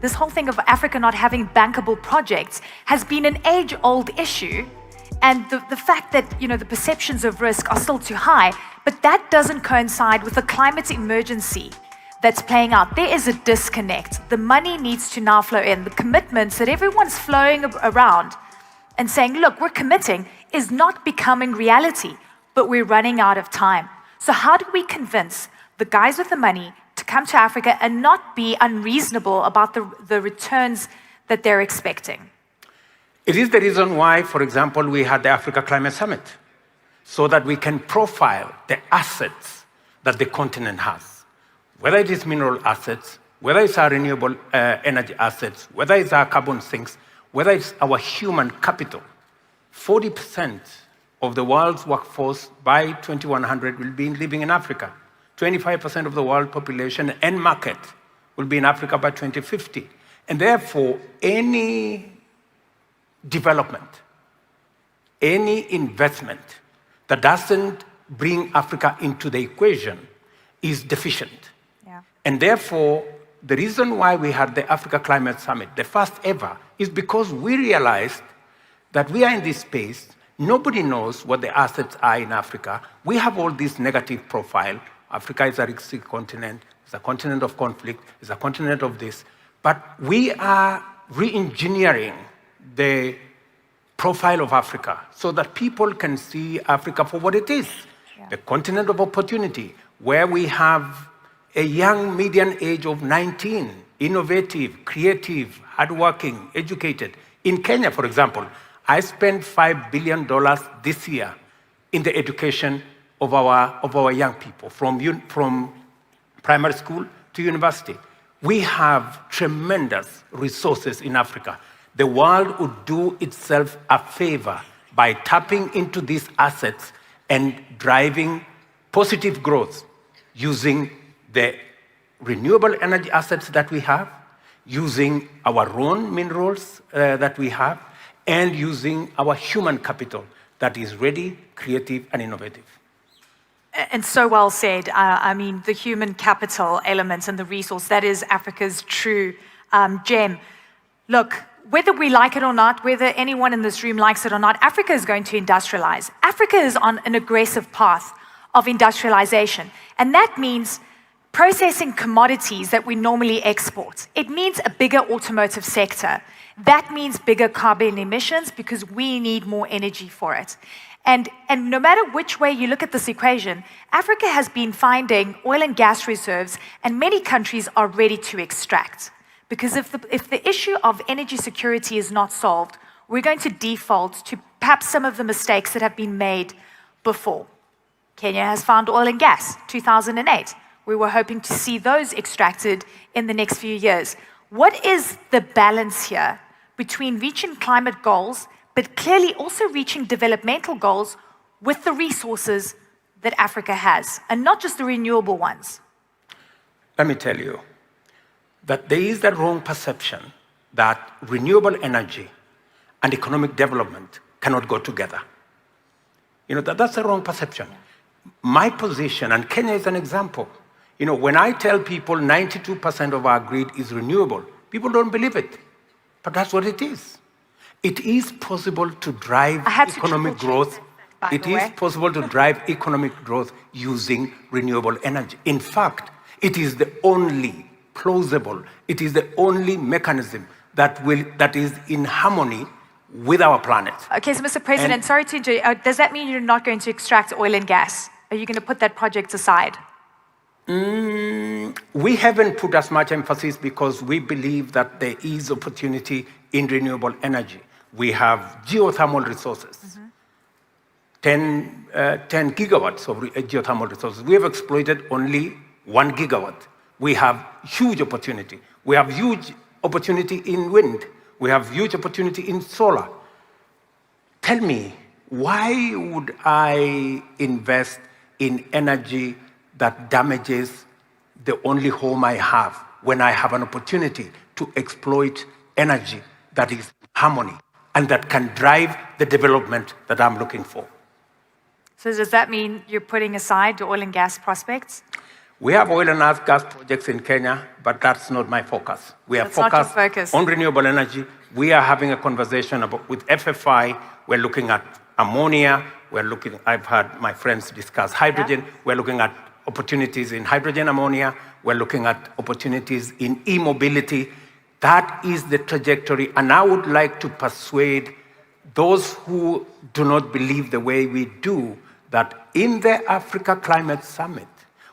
This whole thing of Africa not having bankable projects has been an age-old issue, and the fact that the perceptions of risk are still too high, but that doesn't coincide with the climate emergency that's playing out. There is a disconnect. The money needs to now flow in. The commitments that everyone's flowing around and saying, look, we're committing, is not becoming reality, but we're running out of time. So how do we convince the guys with the money to come to Africa and not be unreasonable about the returns that they're expecting? It is the reason why, for example, we had the Africa Climate Summit, so that we can profile the assets that the continent has. Whether it is mineral assets, whether it's our renewable energy assets, whether it's our carbon sinks, whether it's our human capital. 40% of the world's workforce by 2100 will be living in Africa. 25% of the world population and market will be in Africa by 2050. And therefore, any development, any investment that doesn't bring Africa into the equation is deficient. Yeah. And therefore, the reason why we had the Africa Climate Summit, the first ever, is because we realized that we are in this space. Nobody knows what the assets are in Africa. We have all this negative profile. Africa is a risky continent. It's a continent of conflict. It's a continent of this. But we are re-engineering the profile of Africa so that people can see Africa for what it is. Yeah. The continent of opportunity, where we have a young median age of 19, innovative, creative, hardworking, educated. In Kenya, for example, I spent $5 billion this year in the education of our young people, from primary school to university. We have tremendous resources in Africa. The world would do itself a favor by tapping into these assets and driving positive growth using the renewable energy assets that we have, using our own minerals that we have, and using our human capital that is ready, creative, and innovative. And so well said. I mean, the human capital element and the resource, that is Africa's true gem. Look, whether we like it or not, whether anyone in this room likes it or not, Africa is going to industrialize. Africa is on an aggressive path of industrialization. And that means processing commodities that we normally export. It means a bigger automotive sector. That means bigger carbon emissions because we need more energy for it. And no matter which way you look at this equation, Africa has been finding oil and gas reserves, and many countries are ready to extract. Because if the issue of energy security is not solved, we're going to default to perhaps some of the mistakes that have been made before. Kenya has found oil and gas, 2008. We were hoping to see those extracted in the next few years. What is the balance here between reaching climate goals, but clearly also reaching developmental goals with the resources that Africa has, and not just the renewable ones? Let me tell you that there is that wrong perception that renewable energy and economic development cannot go together. That's a wrong perception. My position, and Kenya is an example, when I tell people 92% of our grid is renewable, people don't believe it. But that's what it is. It is possible to drive economic growth. It is possible to drive economic growth using renewable energy. In fact, it is the only plausible, it is the only mechanism that is in harmony with our planet. Okay, so Mr. President, sorry to interrupt. Does that mean you're not going to extract oil and gas? Are you going to put that project aside? We haven't put as much emphasis because we believe that there is opportunity in renewable energy. We have geothermal resources, 10 gigawatts of geothermal resources. We have exploited only 1 gigawatt. We have huge opportunity. We have huge opportunity in wind. We have huge opportunity in solar. Tell me, why would I invest in energy that damages the only home I have when I have an opportunity to exploit energy that is in harmony and that can drive the development that I'm looking for? So does that mean you're putting aside the oil and gas prospects? We have oil and gas projects in Kenya, but that's not my focus. We are That's not your focused focus. on renewable energy. We are having a conversation with FFI. We're looking at ammonia. I've heard my friends discuss hydrogen. Yeah. We're looking at opportunities in hydrogen ammonia. We're looking at opportunities in e-mobility. That is the trajectory. And I would like to persuade those who do not believe the way we do that in the Africa Climate Summit,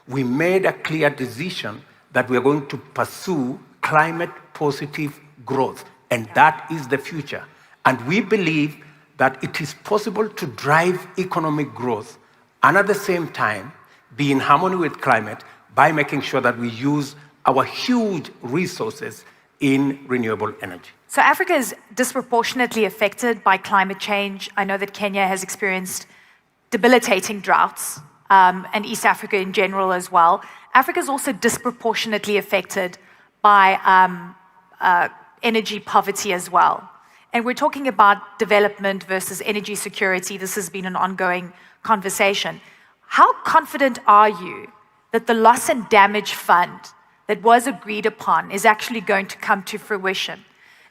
we made a clear decision that we are going to pursue climate positive growth. And that is the future. And we believe that it is possible to drive economic growth and at the same time be in harmony with climate by making sure that we use our huge resources in renewable energy. So Africa is disproportionately affected by climate change. I know that Kenya has experienced debilitating droughts, and East Africa in general as well. Africa is also disproportionately affected by energy poverty as well. And we're talking about development versus energy security. This has been an ongoing conversation. How confident are you that the loss and damage fund that was agreed upon is actually going to come to fruition?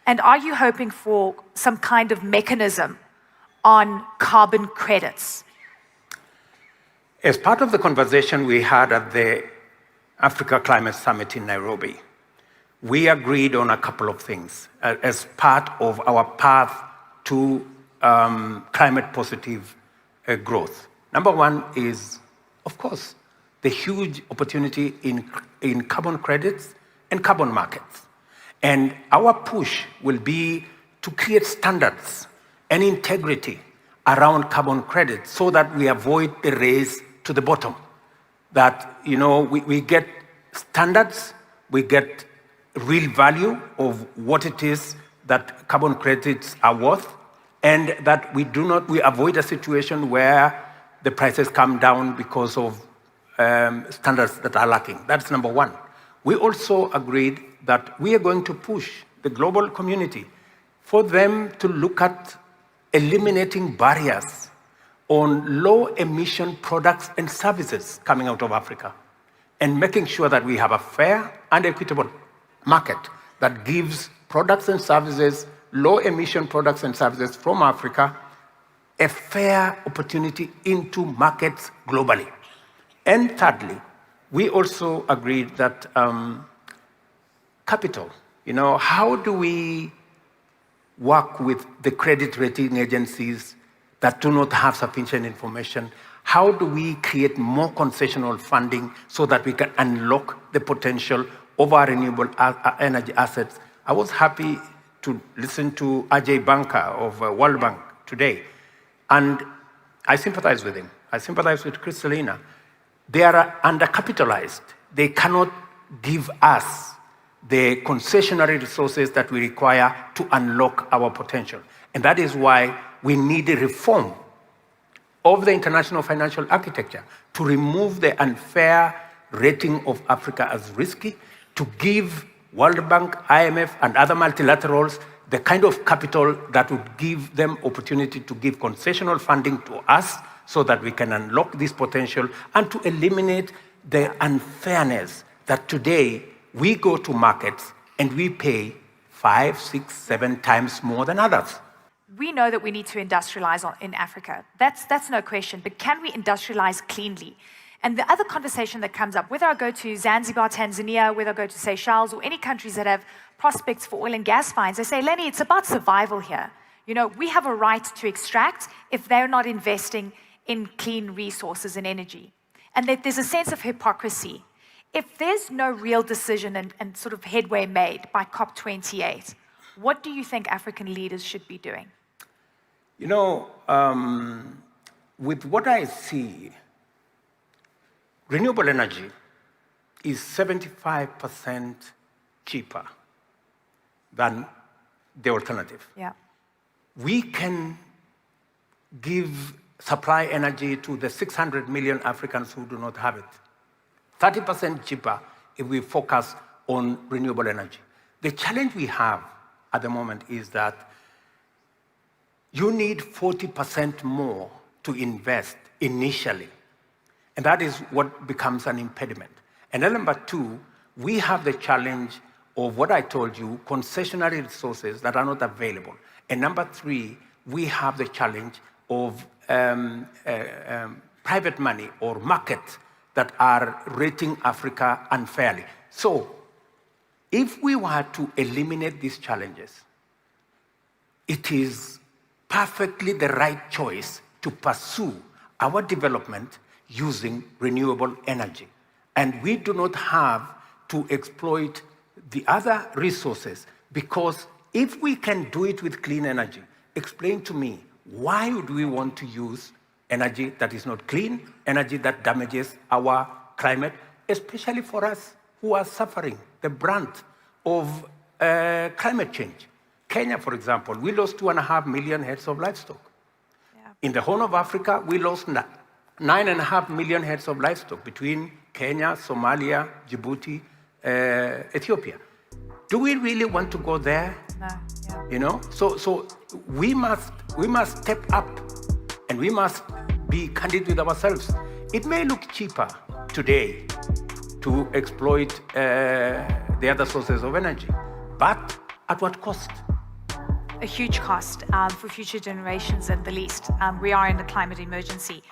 And are you hoping for some kind of mechanism on carbon credits? As part of the conversation we had at the Africa Climate Summit in Nairobi, we agreed on a couple of things as part of our path to climate positive growth. Number one is, of course, the huge opportunity in carbon credits and carbon markets. And our push will be to create standards and integrity around carbon credits so that we avoid the race to the bottom. That, we get standards, we get real value of what it is that carbon credits are worth, and that we avoid a situation where the prices come down because of standards that are lacking. That's number one. We also agreed that we are going to push the global community for them to look at eliminating barriers on low emission products and services coming out of Africa, and making sure that we have a fair and equitable market that gives products and services, low emission products and services from Africa, a fair opportunity into markets globally. And thirdly, we also agreed that capital, how do we work with the credit rating agencies that do not have sufficient information? How do we create more concessional funding so that we can unlock the potential of our renewable energy assets? I was happy to listen to Ajay Banka of World Bank today, and I sympathize with him. I sympathize with Kristalina. They are undercapitalized. They cannot give us the concessionary resources that we require to unlock our potential. And that is why we need a reform of the international financial architecture to remove the unfair rating of Africa as risky, to give World Bank, IMF, and other multilaterals the kind of capital that would give them opportunity to give concessional funding to us so that we can unlock this potential and to eliminate the unfairness that today we go to markets and we pay 5, 6, 7 times more than others. We know that we need to industrialize in Africa. That's no question. But can we industrialize cleanly? And the other conversation that comes up, whether I go to Zanzibar, Tanzania, whether I go to Seychelles, or any countries that have prospects for oil and gas finds, they say, Lenny, it's about survival here. We have a right to extract if they're not investing in clean resources and energy. And that there's a sense of hypocrisy. If there's no real decision and sort of headway made by COP28, what do you think African leaders should be doing? With what I see, renewable energy is 75% cheaper than the alternative. Yeah. We can supply energy to the 600 million Africans who do not have it. 30% cheaper if we focus on renewable energy. The challenge we have at the moment is that you need 40% more to invest initially. And that is what becomes an impediment. And then number two, we have the challenge of what I told you, concessionary resources that are not available. And number three, we have the challenge of private money or markets that are rating Africa unfairly. So if we were to eliminate these challenges, it is perfectly the right choice to pursue our development using renewable energy. And we do not have to exploit the other resources, because if we can do it with clean energy, explain to me, why would we want to use energy that is not clean, energy that damages our climate, especially for us who are suffering the brunt of climate change? Kenya, for example, we lost 2.5 million heads of livestock. Yeah. In the Horn of Africa, we lost 9.5 million heads of livestock between Kenya, Somalia, Djibouti, Ethiopia. Do we really want to go there? No. Yeah. You know, so we must step up, and we must be candid with ourselves. It may look cheaper today to exploit the other sources of energy, but at what cost? A huge cost for future generations at the least. We are in a climate emergency.